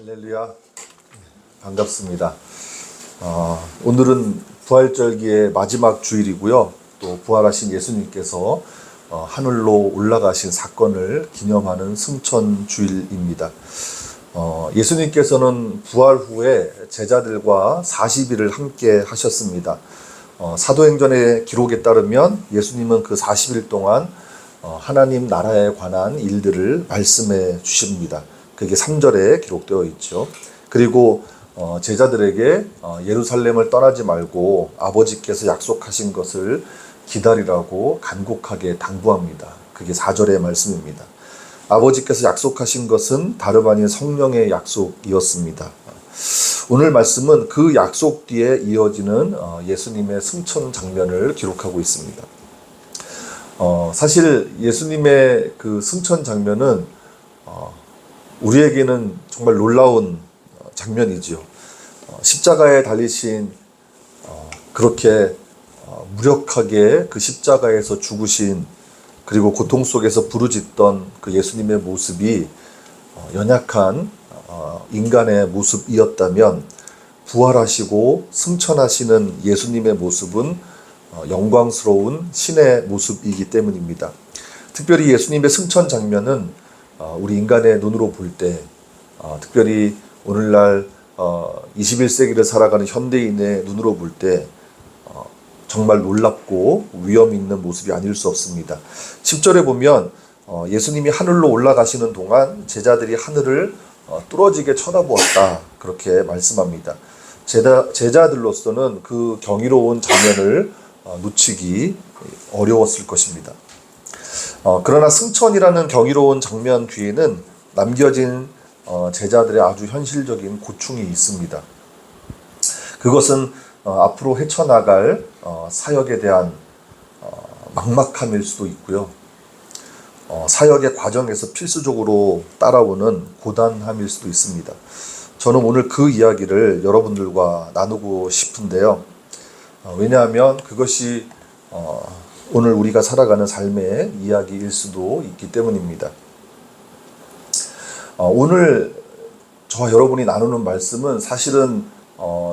할렐루야, 반갑습니다. 오늘은 부활절기의 마지막 주일이고요. 또 부활하신 예수님께서 하늘로 올라가신 사건을 기념하는 승천 주일입니다. 예수님께서는 부활 후에 제자들과 40일을 함께 하셨습니다. 사도행전의 기록에 따르면 예수님은 그 40일 동안 하나님 나라에 관한 일들을 말씀해 주십니다. 그게 3절에 기록되어 있죠. 그리고 제자들에게 예루살렘을 떠나지 말고 아버지께서 약속하신 것을 기다리라고 간곡하게 당부합니다. 그게 4절의 말씀입니다. 아버지께서 약속하신 것은 다름 아닌 성령의 약속이었습니다. 오늘 말씀은 그 약속 뒤에 이어지는 예수님의 승천 장면을 기록하고 있습니다. 사실 예수님의 그 승천 장면은 우리에게는 정말 놀라운 장면이지요. 십자가에 달리신 그렇게 무력하게 그 십자가에서 죽으신, 그리고 고통 속에서 부르짖던 그 예수님의 모습이 연약한 인간의 모습이었다면, 부활하시고 승천하시는 예수님의 모습은 영광스러운 신의 모습이기 때문입니다. 특별히 예수님의 승천 장면은 우리 인간의 눈으로 볼 때, 특별히 오늘날 21세기를 살아가는 현대인의 눈으로 볼 때 정말 놀랍고 위험 있는 모습이 아닐 수 없습니다. 10절에 보면 예수님이 하늘로 올라가시는 동안 제자들이 하늘을 뚫어지게 쳐다보았다, 그렇게 말씀합니다. 제자들로서는 그 경이로운 장면을 놓치기 어려웠을 것입니다. 그러나 승천이라는 경이로운 장면 뒤에는 남겨진 제자들의 아주 현실적인 고충이 있습니다. 그것은 앞으로 헤쳐나갈 사역에 대한 막막함일 수도 있고요. 사역의 과정에서 필수적으로 따라오는 고단함일 수도 있습니다. 저는 오늘 그 이야기를 여러분들과 나누고 싶은데요. 왜냐하면 그것이 오늘 우리가 살아가는 삶의 이야기일 수도 있기 때문입니다. 오늘 저와 여러분이 나누는 말씀은 사실은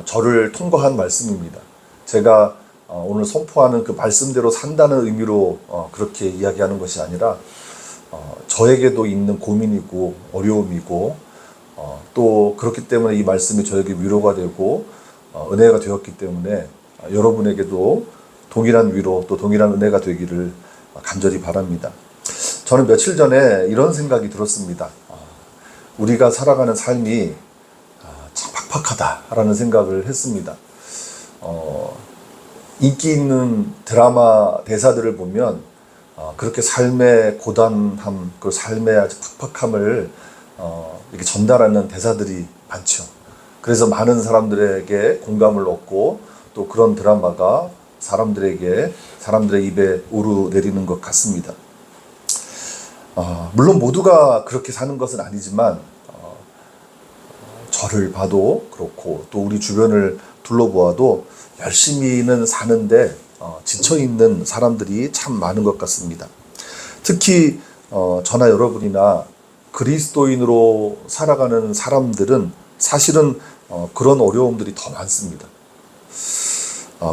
저를 통과한 말씀입니다. 제가 오늘 선포하는 그 말씀대로 산다는 의미로 그렇게 이야기하는 것이 아니라 저에게도 있는 고민이고 어려움이고 또 그렇기 때문에 이 말씀이 저에게 위로가 되고 은혜가 되었기 때문에 여러분에게도 동일한 위로 또 동일한 은혜가 되기를 간절히 바랍니다. 저는 며칠 전에 이런 생각이 들었습니다. 우리가 살아가는 삶이 참 팍팍하다라는 생각을 했습니다. 인기 있는 드라마 대사들을 보면 그렇게 삶의 고단함, 그 삶의 아주 팍팍함을 이렇게 전달하는 대사들이 많죠. 그래서 많은 사람들에게 공감을 얻고 또 그런 드라마가 사람들의 입에 오르내리는 것 같습니다. 물론 모두가 그렇게 사는 것은 아니지만 저를 봐도 그렇고 또 우리 주변을 둘러보아도 열심히는 사는데 지쳐있는 사람들이 참 많은 것 같습니다. 특히 저나 여러분이나 그리스도인으로 살아가는 사람들은 사실은 그런 어려움들이 더 많습니다.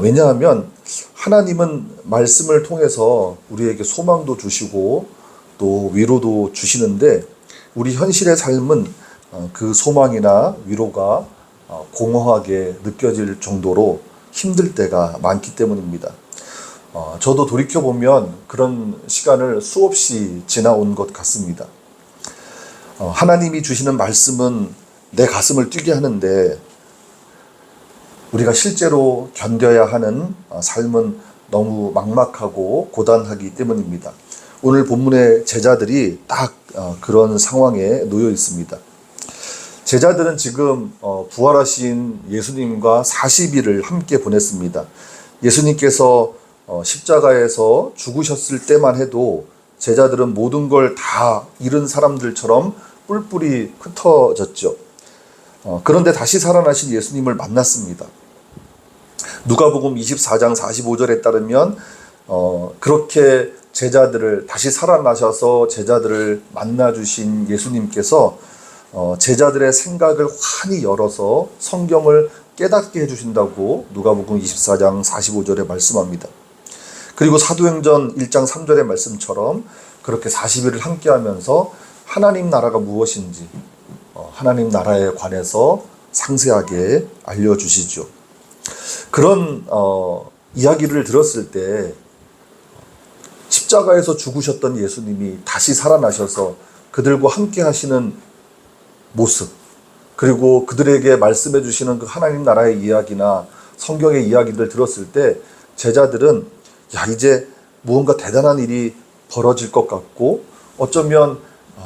왜냐하면 하나님은 말씀을 통해서 우리에게 소망도 주시고 또 위로도 주시는데, 우리 현실의 삶은 그 소망이나 위로가 공허하게 느껴질 정도로 힘들 때가 많기 때문입니다. 저도 돌이켜보면 그런 시간을 수없이 지나온 것 같습니다. 하나님이 주시는 말씀은 내 가슴을 뛰게 하는데 우리가 실제로 견뎌야 하는 삶은 너무 막막하고 고단하기 때문입니다. 오늘 본문의 제자들이 딱 그런 상황에 놓여 있습니다. 제자들은 지금 부활하신 예수님과 40일을 함께 보냈습니다. 예수님께서 십자가에서 죽으셨을 때만 해도 제자들은 모든 걸 다 잃은 사람들처럼 뿔뿔이 흩어졌죠. 그런데 다시 살아나신 예수님을 만났습니다. 누가복음 24장 45절에 따르면 그렇게 제자들을 다시 살아나셔서 제자들을 만나주신 예수님께서 제자들의 생각을 환히 열어서 성경을 깨닫게 해주신다고 누가복음 24장 45절에 말씀합니다. 그리고 사도행전 1장 3절의 말씀처럼 그렇게 40일을 함께하면서 하나님 나라가 무엇인지 하나님 나라에 관해서 상세하게 알려주시죠. 그런 이야기를 들었을 때 십자가에서 죽으셨던 예수님이 다시 살아나셔서 그들과 함께 하시는 모습, 그리고 그들에게 말씀해 주시는 그 하나님 나라의 이야기나 성경의 이야기를 들었을 때 제자들은 이제 무언가 대단한 일이 벌어질 것 같고 어쩌면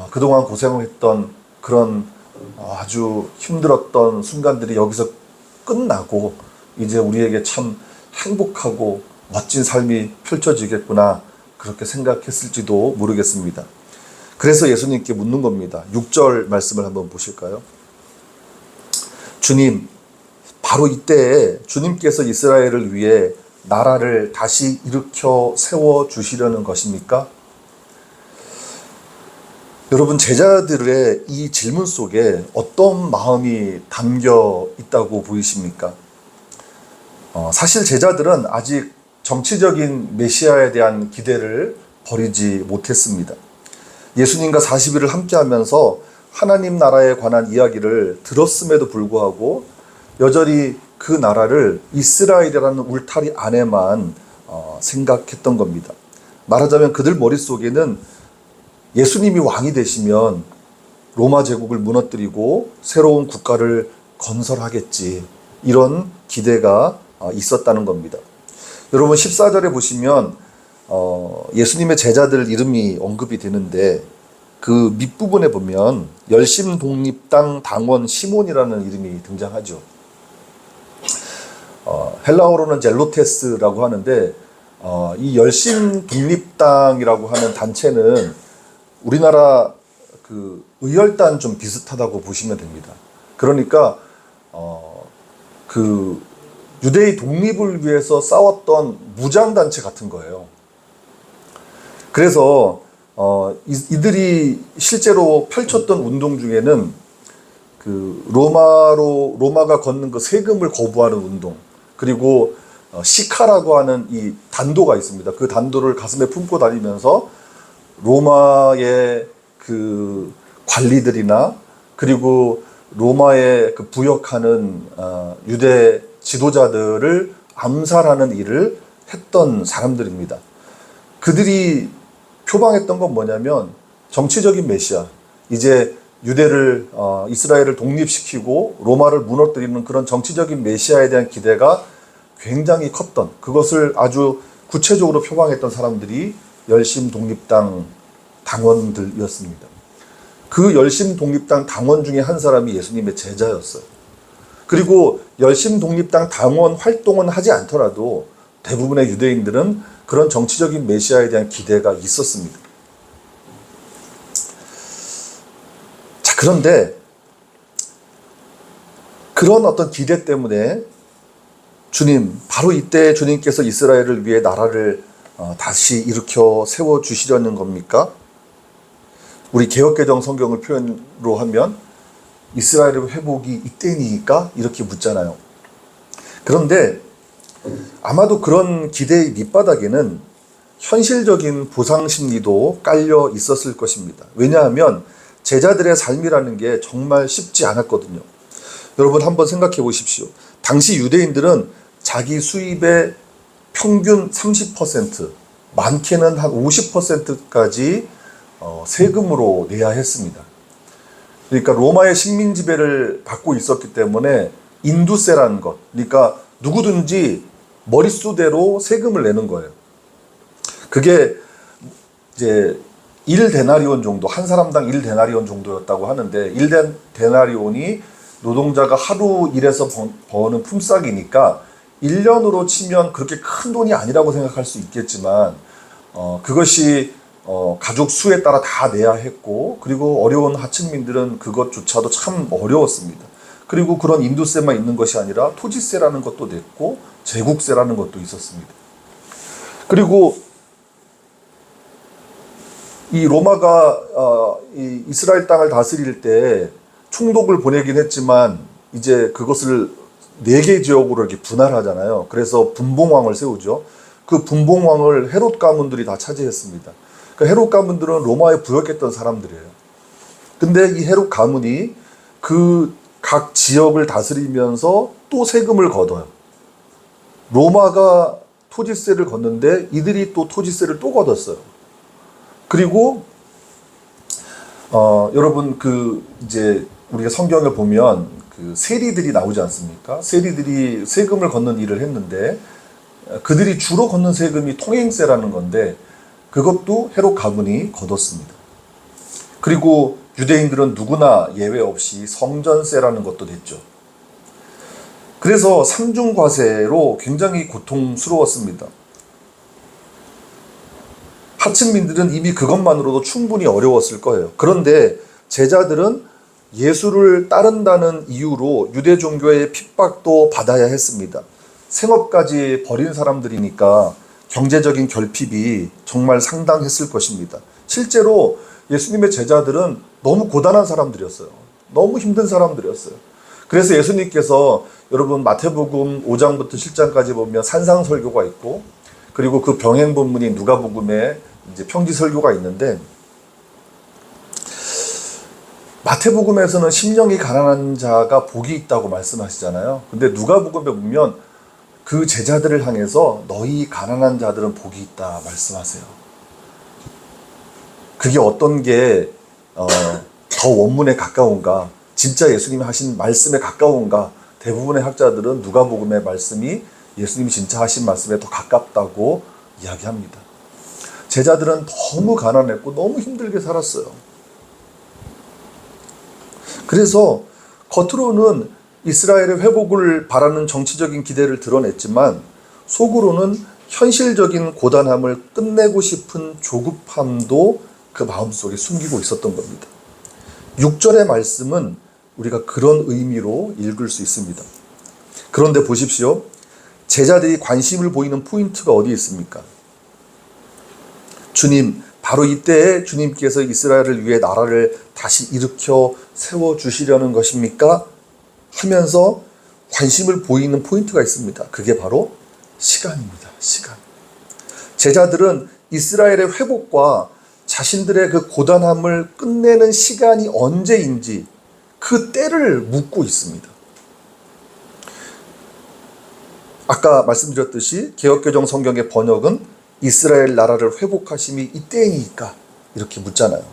그동안 고생을 했던 그런 아주 힘들었던 순간들이 여기서 끝나고 이제 우리에게 참 행복하고 멋진 삶이 펼쳐지겠구나 그렇게 생각했을지도 모르겠습니다. 그래서 예수님께 묻는 겁니다. 6절 말씀을 한번 보실까요? 주님, 바로 이때에 주님께서 이스라엘을 위해 나라를 다시 일으켜 세워주시려는 것입니까? 여러분, 제자들의 이 질문 속에 어떤 마음이 담겨 있다고 보이십니까? 사실 제자들은 아직 정치적인 메시아에 대한 기대를 버리지 못했습니다. 예수님과 40일을 함께하면서 하나님 나라에 관한 이야기를 들었음에도 불구하고 여전히 그 나라를 이스라엘이라는 울타리 안에만 생각했던 겁니다. 말하자면 그들 머릿속에는 예수님이 왕이 되시면 로마 제국을 무너뜨리고 새로운 국가를 건설하겠지, 이런 기대가 있었다는 겁니다. 여러분 14절에 보시면 예수님의 제자들 이름이 언급이 되는데 그 밑부분에 보면 열심독립당 당원 시몬이라는 이름이 등장하죠. 헬라어로는 젤로테스라고 하는데 이 열심독립당이라고 하는 단체는 우리나라 그 의열단 좀 비슷하다고 보시면 됩니다. 그러니까 그 유대의 독립을 위해서 싸웠던 무장단체 같은 거예요. 그래서 이들이 실제로 펼쳤던 운동 중에는 그 로마가 걷는 그 세금을 거부하는 운동, 그리고 시카라고 하는 이 단도가 있습니다. 그 단도를 가슴에 품고 다니면서 로마의 그 관리들이나 그리고 로마에 그 부역하는 유대 지도자들을 암살하는 일을 했던 사람들입니다. 그들이 표방했던 건 뭐냐면 정치적인 메시아, 이제 유대를 이스라엘을 독립시키고 로마를 무너뜨리는 그런 정치적인 메시아에 대한 기대가 굉장히 컸던, 그것을 아주 구체적으로 표방했던 사람들이 열심독립당 당원들이었습니다. 그 열심독립당 당원 중에 한 사람이 예수님의 제자였어요. 그리고 열심독립당 당원 활동은 하지 않더라도 대부분의 유대인들은 그런 정치적인 메시아에 대한 기대가 있었습니다. 자, 그런데 그런 어떤 기대 때문에 주님, 바로 이때 주님께서 이스라엘을 위해 나라를 다시 일으켜 세워주시려는 겁니까? 우리 개역개정 성경을 표현으로 하면 이스라엘의 회복이 이때니까 이렇게 묻잖아요. 그런데 아마도 그런 기대의 밑바닥에는 현실적인 보상 심리도 깔려 있었을 것입니다. 왜냐하면 제자들의 삶이라는 게 정말 쉽지 않았거든요. 여러분 한번 생각해 보십시오. 당시 유대인들은 자기 수입의 평균 30%, 많게는 한 50%까지 세금으로 내야 했습니다. 그러니까 로마의 식민 지배를 받고 있었기 때문에 인두세라는 것, 그러니까 누구든지 머릿수대로 세금을 내는 거예요. 그게 이제 1데나리온 정도, 한 사람당 1데나리온 정도였다고 하는데 1데나리온이 노동자가 하루 일해서 버는 품삯이니까 1년으로 치면 그렇게 큰 돈이 아니라고 생각할 수 있겠지만 그것이 가족 수에 따라 다 내야 했고, 그리고 어려운 하층민들은 그것조차도 참 어려웠습니다. 그리고 그런 인두세만 있는 것이 아니라 토지세라는 것도 냈고 제국세라는 것도 있었습니다. 그리고 이 로마가 이 이스라엘 땅을 다스릴 때 총독을 보내긴 했지만 이제 그것을 4개 지역으로 이렇게 분할하잖아요. 그래서 분봉왕을 세우죠. 그 분봉왕을 헤롯 가문들이 다 차지했습니다. 그 헤롯 가문들은 로마에 부역했던 사람들이에요. 근데 이 헤롯 가문이 그 각 지역을 다스리면서 또 세금을 걷어요. 로마가 토지세를 걷는데 이들이 또 토지세를 또 걷었어요. 그리고 여러분 이제 우리가 성경을 보면 그 세리들이 나오지 않습니까? 세리들이 세금을 걷는 일을 했는데 그들이 주로 걷는 세금이 통행세라는 건데 그것도 헤롯 가문이 걷었습니다. 그리고 유대인들은 누구나 예외 없이 성전세라는 것도 냈죠. 그래서 삼중과세로 굉장히 고통스러웠습니다. 하층민들은 이미 그것만으로도 충분히 어려웠을 거예요. 그런데 제자들은 예수를 따른다는 이유로 유대 종교의 핍박도 받아야 했습니다. 생업까지 버린 사람들이니까 경제적인 결핍이 정말 상당했을 것입니다. 실제로 예수님의 제자들은 너무 고단한 사람들이었어요. 너무 힘든 사람들이었어요. 그래서 예수님께서 여러분 마태복음 5장부터 7장까지 보면 산상설교가 있고 그리고 그 병행 본문인 누가복음에 이제 평지설교가 있는데 마태복음에서는 심령이 가난한 자가 복이 있다고 말씀하시잖아요. 근데 누가복음에 보면 그 제자들을 향해서 너희 가난한 자들은 복이 있다 말씀하세요. 그게 어떤 게 더 원문에 가까운가, 진짜 예수님이 하신 말씀에 가까운가? 대부분의 학자들은 누가복음의 말씀이 예수님이 진짜 하신 말씀에 더 가깝다고 이야기합니다. 제자들은 너무 가난했고 너무 힘들게 살았어요. 그래서 겉으로는 이스라엘의 회복을 바라는 정치적인 기대를 드러냈지만 속으로는 현실적인 고단함을 끝내고 싶은 조급함도 그 마음속에 숨기고 있었던 겁니다. 6절의 말씀은 우리가 그런 의미로 읽을 수 있습니다. 그런데 보십시오. 제자들이 관심을 보이는 포인트가 어디 있습니까? 주님, 바로 이때에 주님께서 이스라엘을 위해 나라를 다시 일으켜 세워주시려는 것입니까? 하면서 관심을 보이는 포인트가 있습니다. 그게 바로 시간입니다. 시간. 제자들은 이스라엘의 회복과 자신들의 그 고단함을 끝내는 시간이 언제인지 그 때를 묻고 있습니다. 아까 말씀드렸듯이 개역개정 성경의 번역은 이스라엘 나라를 회복하심이 이때이니까 이렇게 묻잖아요.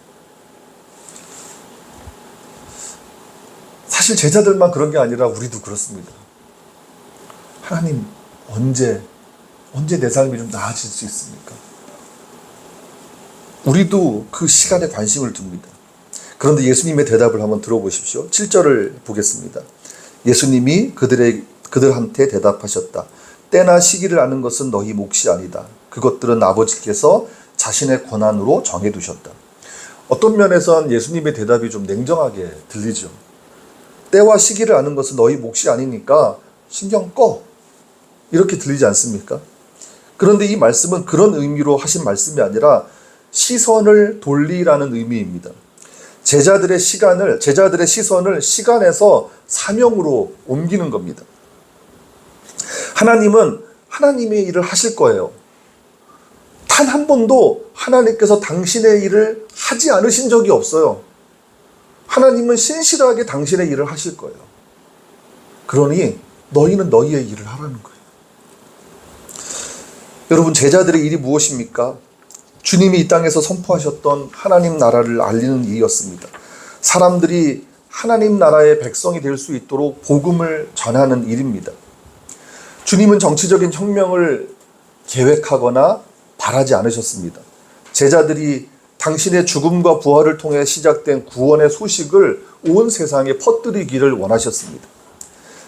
사실 제자들만 그런 게 아니라 우리도 그렇습니다. 하나님, 언제 내 삶이 좀 나아질 수 있습니까? 우리도 그 시간에 관심을 둡니다. 그런데 예수님의 대답을 한번 들어보십시오. 7절을 보겠습니다. 예수님이 그들한테 대답하셨다. 때나 시기를 아는 것은 너희 몫이 아니다. 그것들은 아버지께서 자신의 권한으로 정해두셨다. 어떤 면에선 예수님의 대답이 좀 냉정하게 들리죠. 때와 시기를 아는 것은 너희 몫이 아니니까 신경 꺼. 이렇게 들리지 않습니까? 그런데 이 말씀은 그런 의미로 하신 말씀이 아니라 시선을 돌리라는 의미입니다. 제자들의 시선을 시간에서 사명으로 옮기는 겁니다. 하나님은 하나님의 일을 하실 거예요. 단 한 번도 하나님께서 당신의 일을 하지 않으신 적이 없어요. 하나님은 신실하게 당신의 일을 하실 거예요. 그러니 너희는 너희의 일을 하라는 거예요. 여러분, 제자들의 일이 무엇입니까? 주님이 이 땅에서 선포하셨던 하나님 나라를 알리는 일이었습니다. 사람들이 하나님 나라의 백성이 될 수 있도록 복음을 전하는 일입니다. 주님은 정치적인 혁명을 계획하거나 바라지 않으셨습니다. 제자들이 당신의 죽음과 부활을 통해 시작된 구원의 소식을 온 세상에 퍼뜨리기를 원하셨습니다.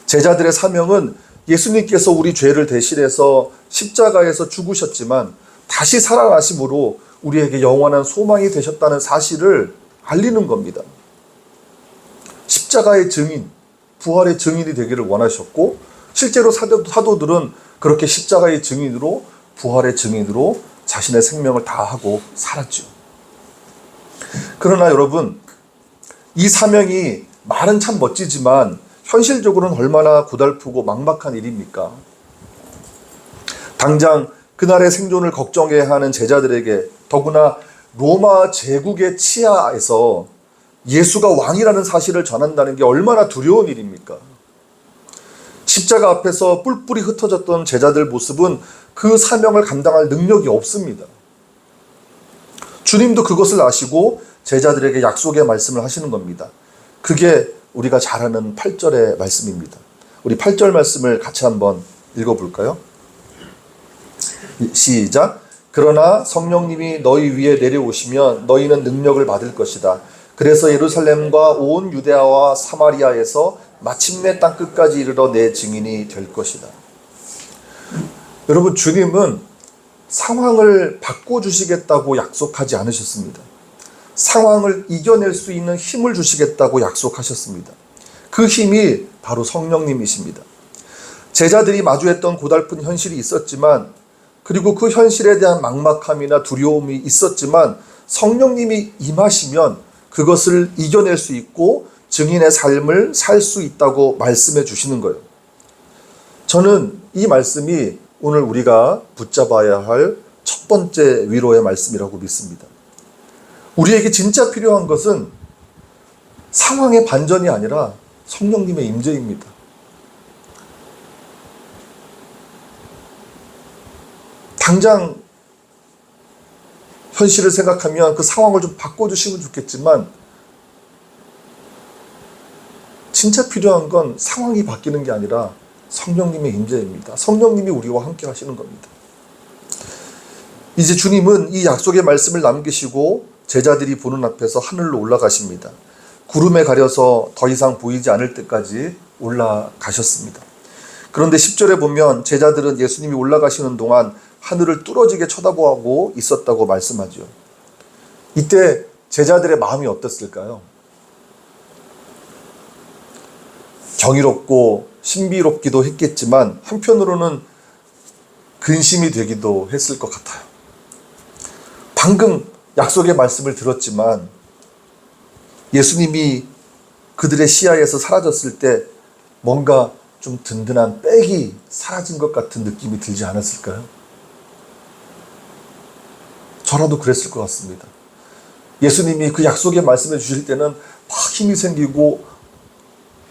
제자들의 사명은 예수님께서 우리 죄를 대신해서 십자가에서 죽으셨지만 다시 살아나심으로 우리에게 영원한 소망이 되셨다는 사실을 알리는 겁니다. 십자가의 증인, 부활의 증인이 되기를 원하셨고 실제로 사도들은 그렇게 십자가의 증인으로 부활의 증인으로 자신의 생명을 다하고 살았죠. 그러나 여러분, 이 사명이 말은 참 멋지지만 현실적으로는 얼마나 고달프고 막막한 일입니까? 당장 그날의 생존을 걱정해야 하는 제자들에게, 더구나 로마 제국의 치하에서 예수가 왕이라는 사실을 전한다는 게 얼마나 두려운 일입니까? 십자가 앞에서 뿔뿔이 흩어졌던 제자들 모습은 그 사명을 감당할 능력이 없습니다. 주님도 그것을 아시고 제자들에게 약속의 말씀을 하시는 겁니다. 그게 우리가 잘 아는 8절의 말씀입니다. 우리 8절 말씀을 같이 한번 읽어볼까요? 시작. 그러나 성령님이 너희 위에 내려오시면 너희는 능력을 받을 것이다. 그래서 예루살렘과 온 유대아와 사마리아에서 마침내 땅끝까지 이르러 내 증인이 될 것이다. 여러분, 주님은 상황을 바꿔주시겠다고 약속하지 않으셨습니다. 상황을 이겨낼 수 있는 힘을 주시겠다고 약속하셨습니다. 그 힘이 바로 성령님이십니다. 제자들이 마주했던 고달픈 현실이 있었지만, 그리고 그 현실에 대한 막막함이나 두려움이 있었지만 성령님이 임하시면 그것을 이겨낼 수 있고 증인의 삶을 살 수 있다고 말씀해 주시는 거예요. 저는 이 말씀이 오늘 우리가 붙잡아야 할 첫 번째 위로의 말씀이라고 믿습니다. 우리에게 진짜 필요한 것은 상황의 반전이 아니라 성령님의 임재입니다. 당장 현실을 생각하면 그 상황을 좀 바꿔주시면 좋겠지만, 진짜 필요한 건 상황이 바뀌는 게 아니라 성령님의 임재입니다. 성령님이 우리와 함께 하시는 겁니다. 이제 주님은 이 약속의 말씀을 남기시고 제자들이 보는 앞에서 하늘로 올라가십니다. 구름에 가려서 더 이상 보이지 않을 때까지 올라가셨습니다. 그런데 10절에 보면 제자들은 예수님이 올라가시는 동안 하늘을 뚫어지게 쳐다보고 있었다고 말씀하죠. 이때 제자들의 마음이 어땠을까요? 경이롭고 신비롭기도 했겠지만 한편으로는 근심이 되기도 했을 것 같아요. 방금 약속의 말씀을 들었지만 예수님이 그들의 시야에서 사라졌을 때 뭔가 좀 든든한 백이 사라진 것 같은 느낌이 들지 않았을까요? 저라도 그랬을 것 같습니다. 예수님이 그 약속의 말씀해 주실 때는 막 힘이 생기고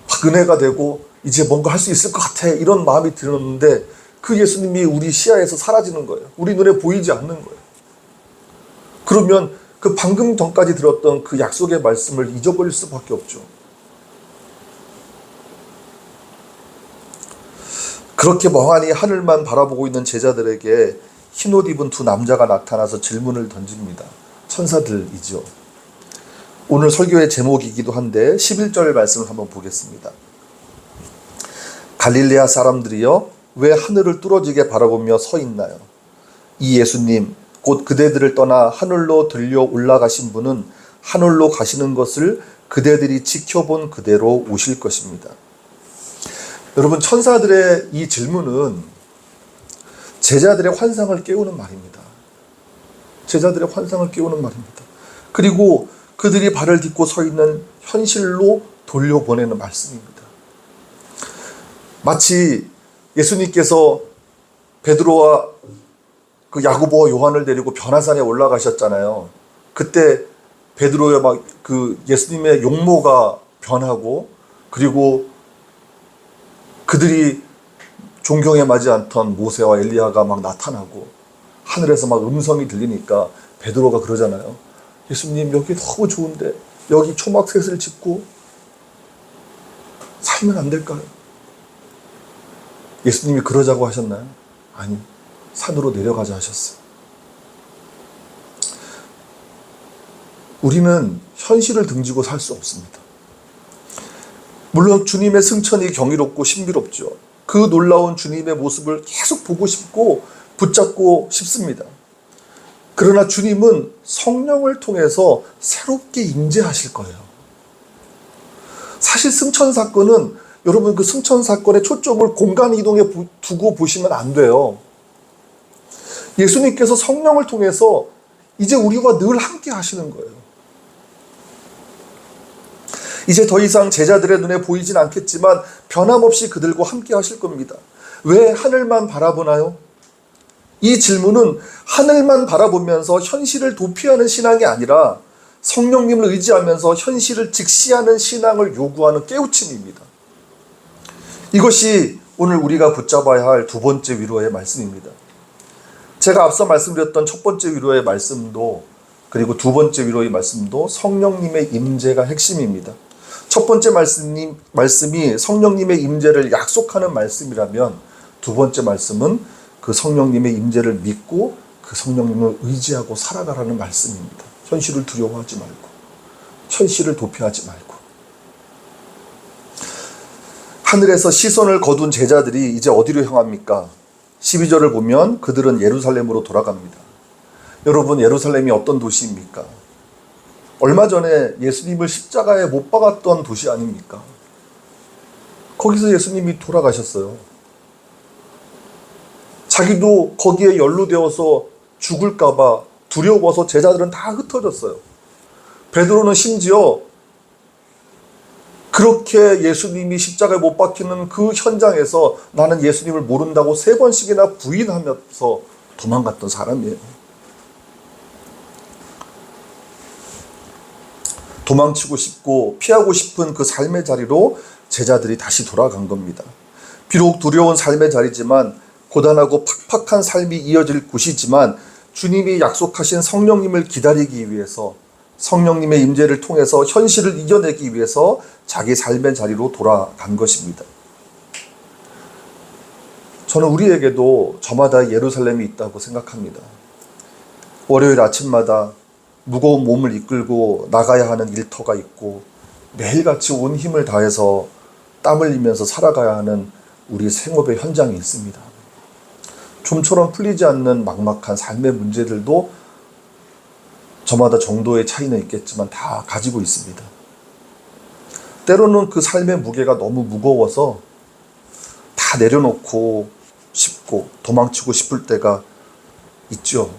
막 은혜가 되고 이제 뭔가 할 수 있을 것 같아, 이런 마음이 들었는데 그 예수님이 우리 시야에서 사라지는 거예요. 우리 눈에 보이지 않는 거예요. 그러면 그 방금 전까지 들었던 그 약속의 말씀을 잊어버릴 수밖에 없죠. 그렇게 멍하니 하늘만 바라보고 있는 제자들에게 흰옷 입은 두 남자가 나타나서 질문을 던집니다. 천사들이죠. 오늘 설교의 제목이기도 한데 11절 말씀을 한번 보겠습니다. 갈릴레아 사람들이여, 왜 하늘을 뚫어지게 바라보며 서 있나요? 이 예수님, 곧 그대들을 떠나 하늘로 들려 올라가신 분은 하늘로 가시는 것을 그대들이 지켜본 그대로 오실 것입니다. 여러분, 천사들의 이 질문은 제자들의 환상을 깨우는 말입니다. 제자들의 환상을 깨우는 말입니다. 그리고 그들이 발을 딛고 서 있는 현실로 돌려보내는 말씀입니다. 마치 예수님께서 베드로와 그 야고보와 요한을 데리고 변화산에 올라가셨잖아요. 그때 베드로의 막 그 예수님의 용모가 변하고, 그리고 그들이 존경에 맞지 않던 모세와 엘리야가 막 나타나고 하늘에서 막 음성이 들리니까 베드로가 그러잖아요. 예수님, 여기 너무 좋은데 여기 초막셋을 짓고 살면 안 될까요? 예수님이 그러자고 하셨나요? 아니, 산으로 내려가자 하셨어요. 우리는 현실을 등지고 살 수 없습니다. 물론 주님의 승천이 경이롭고 신비롭죠. 그 놀라운 주님의 모습을 계속 보고 싶고 붙잡고 싶습니다. 그러나 주님은 성령을 통해서 새롭게 임재하실 거예요. 사실 승천 사건은, 여러분, 그 승천 사건의 초점을 공간 이동에 두고 보시면 안 돼요. 예수님께서 성령을 통해서 이제 우리와 늘 함께 하시는 거예요. 이제 더 이상 제자들의 눈에 보이진 않겠지만 변함없이 그들과 함께 하실 겁니다. 왜 하늘만 바라보나요? 이 질문은 하늘만 바라보면서 현실을 도피하는 신앙이 아니라 성령님을 의지하면서 현실을 직시하는 신앙을 요구하는 깨우침입니다. 이것이 오늘 우리가 붙잡아야 할 두 번째 위로의 말씀입니다. 제가 앞서 말씀드렸던 첫 번째 위로의 말씀도 그리고 두 번째 위로의 말씀도 성령님의 임재가 핵심입니다. 첫 번째 말씀이 성령님의 임재를 약속하는 말씀이라면 두 번째 말씀은 그 성령님의 임재를 믿고 그 성령님을 의지하고 살아가라는 말씀입니다. 현실을 두려워하지 말고 현실을 도피하지 말고. 하늘에서 시선을 거둔 제자들이 이제 어디로 향합니까? 12절을 보면 그들은 예루살렘으로 돌아갑니다. 여러분, 예루살렘이 어떤 도시입니까? 얼마 전에 예수님을 십자가에 못 박았던 도시 아닙니까? 거기서 예수님이 돌아가셨어요. 자기도 거기에 연루되어서 죽을까봐 두려워서 제자들은 다 흩어졌어요. 베드로는 심지어 그렇게 예수님이 십자가에 못 박히는 그 현장에서 나는 예수님을 모른다고 3번씩이나 부인하면서 도망갔던 사람이에요. 도망치고 싶고 피하고 싶은 그 삶의 자리로 제자들이 다시 돌아간 겁니다. 비록 두려운 삶의 자리지만 고단하고 팍팍한 삶이 이어질 곳이지만 주님이 약속하신 성령님을 기다리기 위해서 성령님의 임재를 통해서 현실을 이겨내기 위해서 자기 삶의 자리로 돌아간 것입니다. 저는 우리에게도 저마다 예루살렘이 있다고 생각합니다. 월요일 아침마다 무거운 몸을 이끌고 나가야 하는 일터가 있고 매일같이 온 힘을 다해서 땀 흘리면서 살아가야 하는 우리 생업의 현장이 있습니다. 좀처럼 풀리지 않는 막막한 삶의 문제들도 저마다 정도의 차이는 있겠지만 다 가지고 있습니다. 때로는 그 삶의 무게가 너무 무거워서 다 내려놓고 싶고 도망치고 싶을 때가 있죠.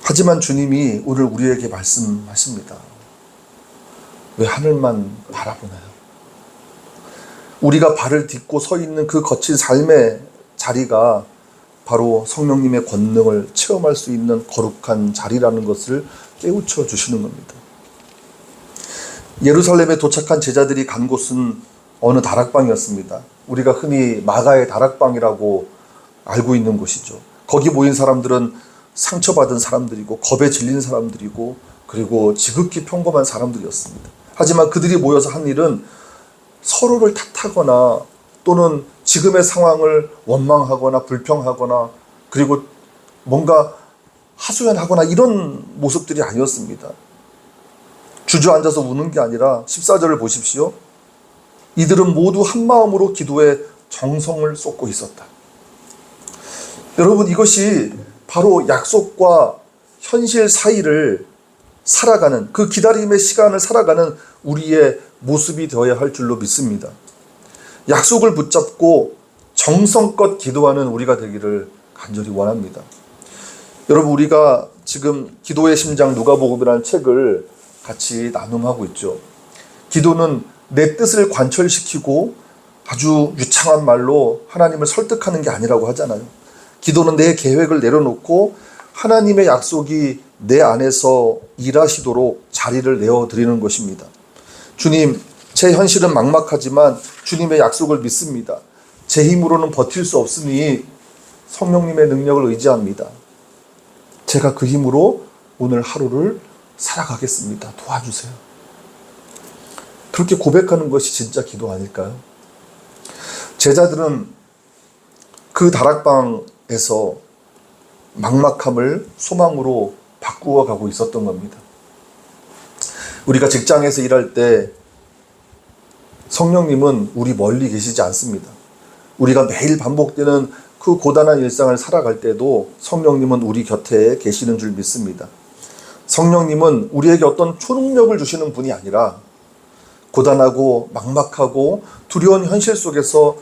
하지만 주님이 오늘 우리에게 말씀하십니다. 왜 하늘만 바라보나요? 우리가 발을 딛고 서 있는 그 거친 삶의 자리가 바로 성령님의 권능을 체험할 수 있는 거룩한 자리라는 것을 깨우쳐 주시는 겁니다. 예루살렘에 도착한 제자들이 간 곳은 어느 다락방이었습니다. 우리가 흔히 마가의 다락방이라고 알고 있는 곳이죠. 거기 모인 사람들은 상처받은 사람들이고 겁에 질린 사람들이고 그리고 지극히 평범한 사람들이었습니다. 하지만 그들이 모여서 한 일은 서로를 탓하거나 또는 지금의 상황을 원망하거나 불평하거나 그리고 뭔가 하소연하거나 이런 모습들이 아니었습니다. 주저앉아서 우는 게 아니라 14절을 보십시오. 이들은 모두 한 마음으로 기도에 정성을 쏟고 있었다. 여러분, 이것이 바로 약속과 현실 사이를 살아가는 그 기다림의 시간을 살아가는 우리의 모습이 되어야 할 줄로 믿습니다. 약속을 붙잡고 정성껏 기도하는 우리가 되기를 간절히 원합니다. 여러분, 우리가 지금 기도의 심장 누가복음이라는 책을 같이 나눔하고 있죠. 기도는 내 뜻을 관철시키고 아주 유창한 말로 하나님을 설득하는 게 아니라고 하잖아요. 기도는 내 계획을 내려놓고 하나님의 약속이 내 안에서 일하시도록 자리를 내어드리는 것입니다. 주님, 제 현실은 막막하지만 주님의 약속을 믿습니다. 제 힘으로는 버틸 수 없으니 성령님의 능력을 의지합니다. 제가 그 힘으로 오늘 하루를 살아가겠습니다. 도와주세요. 그렇게 고백하는 것이 진짜 기도 아닐까요? 제자들은 그 다락방에서 막막함을 소망으로 바꾸어 가고 있었던 겁니다. 우리가 직장에서 일할 때 성령님은 우리 멀리 계시지 않습니다. 우리가 매일 반복되는 그 고단한 일상을 살아갈 때도 성령님은 우리 곁에 계시는 줄 믿습니다. 성령님은 우리에게 어떤 초능력을 주시는 분이 아니라 고단하고 막막하고 두려운 현실 속에서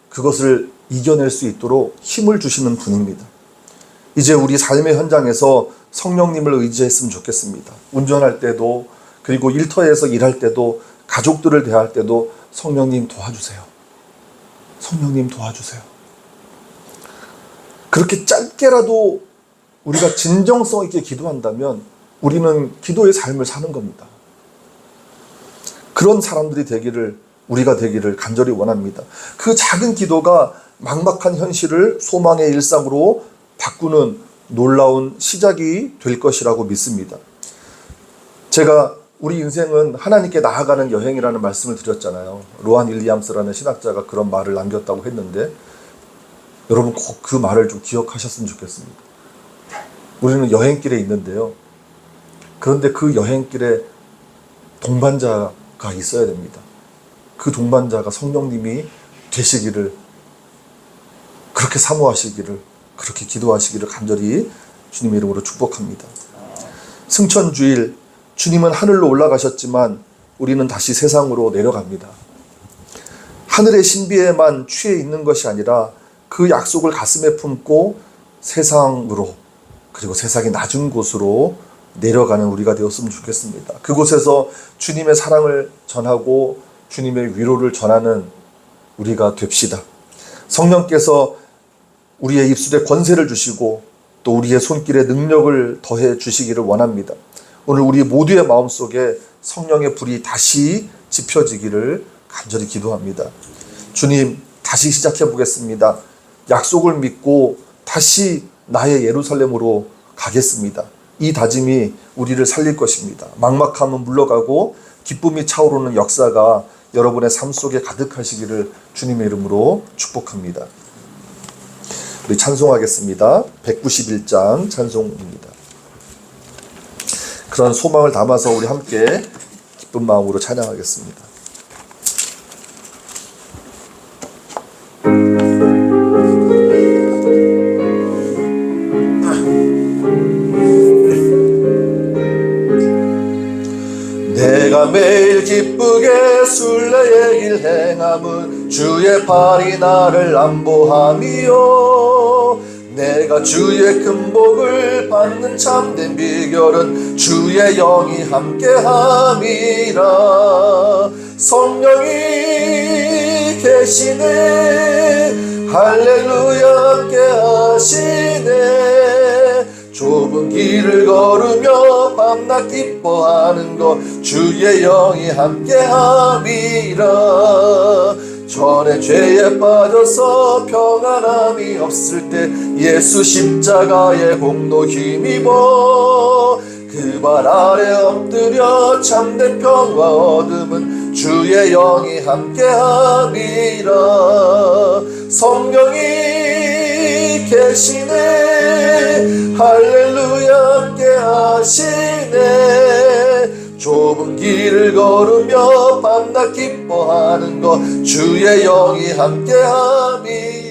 그것을 이겨낼 수 있도록 힘을 주시는 분입니다. 이제 우리 삶의 현장에서 성령님을 의지했으면 좋겠습니다. 운전할 때도 그리고 일터에서 일할 때도, 가족들을 대할 때도 성령님 도와주세요. 성령님 도와주세요. 그렇게 짧게라도 우리가 진정성 있게 기도한다면 우리는 기도의 삶을 사는 겁니다. 그런 사람들이 되기를, 우리가 되기를 간절히 원합니다. 그 작은 기도가 막막한 현실을 소망의 일상으로 바꾸는 놀라운 시작이 될 것이라고 믿습니다. 제가 우리 인생은 하나님께 나아가는 여행이라는 말씀을 드렸잖아요. 로한 윌리엄스라는 신학자가 그런 말을 남겼다고 했는데, 여러분 꼭 그 말을 좀 기억하셨으면 좋겠습니다. 우리는 여행길에 있는데요. 그런데 그 여행길에 동반자가 있어야 됩니다. 그 동반자가 성령님이 되시기를, 그렇게 사모하시기를, 그렇게 기도하시기를 간절히 주님의 이름으로 축복합니다. 승천주일, 주님은 하늘로 올라가셨지만 우리는 다시 세상으로 내려갑니다. 하늘의 신비에만 취해 있는 것이 아니라 그 약속을 가슴에 품고 세상으로, 그리고 세상의 낮은 곳으로 내려가는 우리가 되었으면 좋겠습니다. 그곳에서 주님의 사랑을 전하고 주님의 위로를 전하는 우리가 됩시다. 성령께서 우리의 입술에 권세를 주시고 또 우리의 손길에 능력을 더해 주시기를 원합니다. 오늘 우리 모두의 마음속에 성령의 불이 다시 지펴지기를 간절히 기도합니다. 주님, 다시 시작해 보겠습니다. 약속을 믿고 다시 나의 예루살렘으로 가겠습니다. 이 다짐이 우리를 살릴 것입니다. 막막함은 물러가고 기쁨이 차오르는 역사가 여러분의 삶 속에 가득하시기를 주님의 이름으로 축복합니다. 우리 찬송하겠습니다. 191장 찬송입니다. 그런 소망을 담아서 우리 함께 기쁜 마음으로 찬양하겠습니다. 내가 매일 기쁘게 순례의 길 행함은 주의 팔이 나를 안보함이요, 내가 주의 큰 복을 받는 참된 비결은 주의 영이 함께함이라. 성령이 계시네, 할렐루야 함께하시네. 좁은 길을 걸으며 밤낮 기뻐하는 것 주의 영이 함께함이라. 전에 죄에 빠져서 평안함이 없을 때 예수 십자가의 공로 힘입어 그 발 아래 엎드려 참된 평화 얻음은 주의 영이 함께함이라. 성령이 계시네, 할렐루야 함께하시네. 좁은 길을 걸으며 밤낮 기뻐하는 것 주의 영이 함께함이